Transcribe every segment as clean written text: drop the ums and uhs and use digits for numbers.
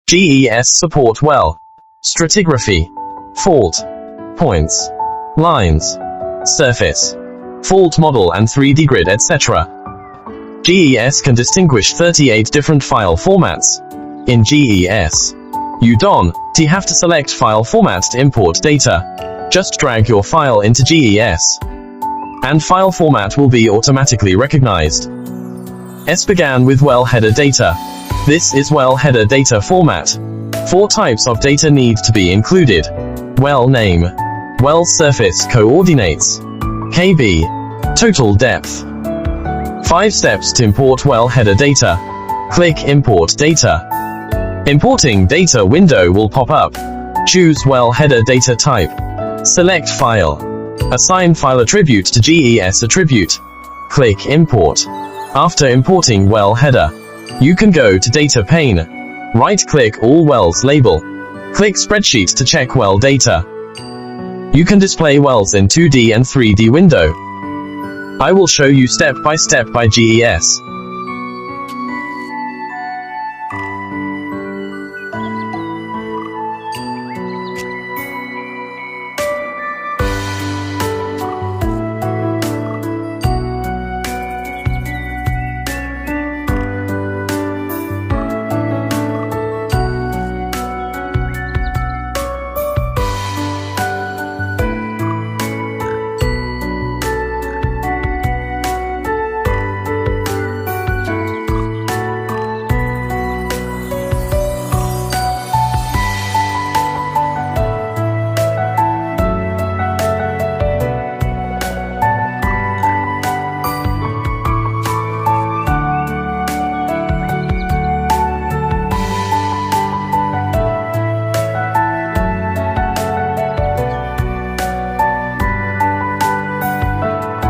GES support well. Stratigraphy, fault, points, lines, surface, fault model and 3D grid, etc. GES can distinguish 38 different file formats. In GES, you don't have to select file format to import data. Just drag your file into GES, and file format will be automatically recognized. S began with well header data. This is well header data format. 4 types of data need to be included: well name, well surface coordinates, KB, total depth. 5 steps to import well header data. Click Import Data. Importing data window will pop up. Choose well header data type. Select File. Assign file attribute to GES attribute. Click Import. After importing well header, you can go to Data pane. Right-click all wells label. Click Spreadsheet to check well data. You can display wells in 2D and 3D window. I will show you step by step by GES.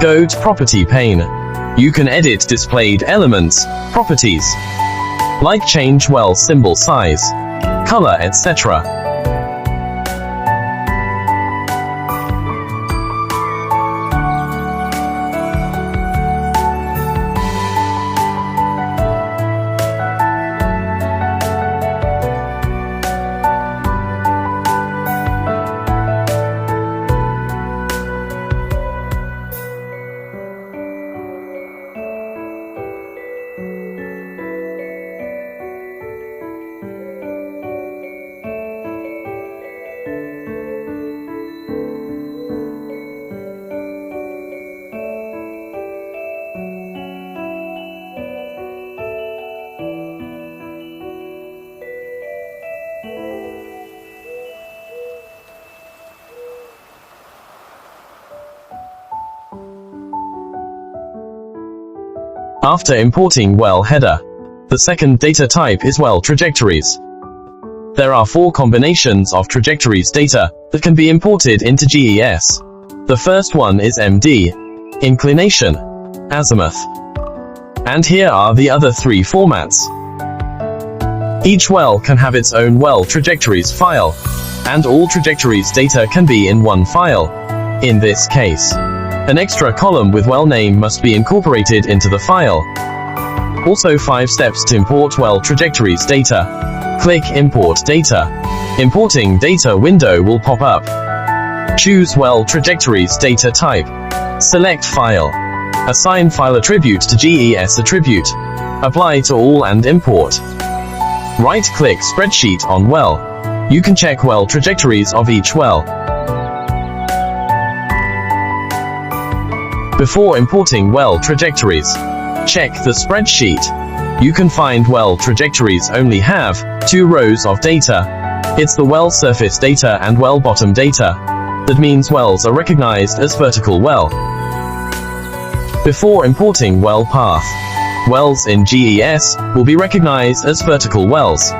Go to Property pane. You can edit displayed elements, properties, like change well symbol size, color, etc. After importing well header, the second data type is well trajectories. There are 4 combinations of trajectories data that can be imported into GES. The first one is MD, inclination, azimuth. And here are the other 3 formats. Each well can have its own well trajectories file, and all trajectories data can be in one file. In this case, an extra column with well name must be incorporated into the file. Also 5 steps to import well trajectories data. Click Import Data. Importing data window will pop up. Choose well trajectories data type. Select File. Assign file attribute to GES attribute. Apply to all and import. Right-click Spreadsheet on well. You can check well trajectories of each well. Before importing well trajectories, check the spreadsheet. You can find well trajectories only have 2 rows of data. It's the well surface data and well bottom data. That means wells are recognized as vertical well. Before importing well path, wells in GES will be recognized as vertical wells.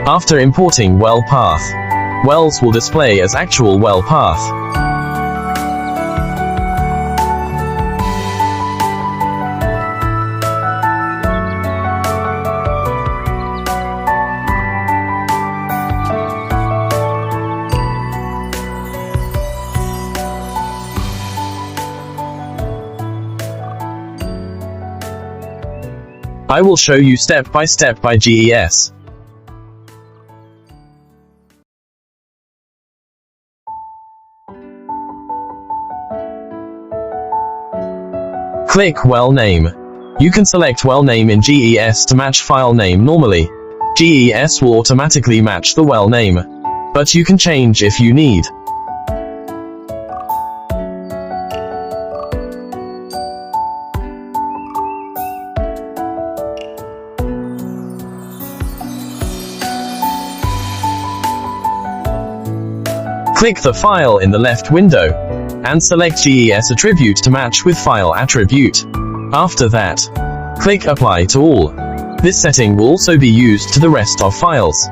After importing well path, wells will display as actual well path. I will show you step by GES. Click Well Name. You can select Well Name in GES to match file name normally. GES will automatically match the well name, but you can change if you need. Click the file in the left window, and select GES attribute to match with file attribute. After that, click Apply to all. This setting will also be used to the rest of files.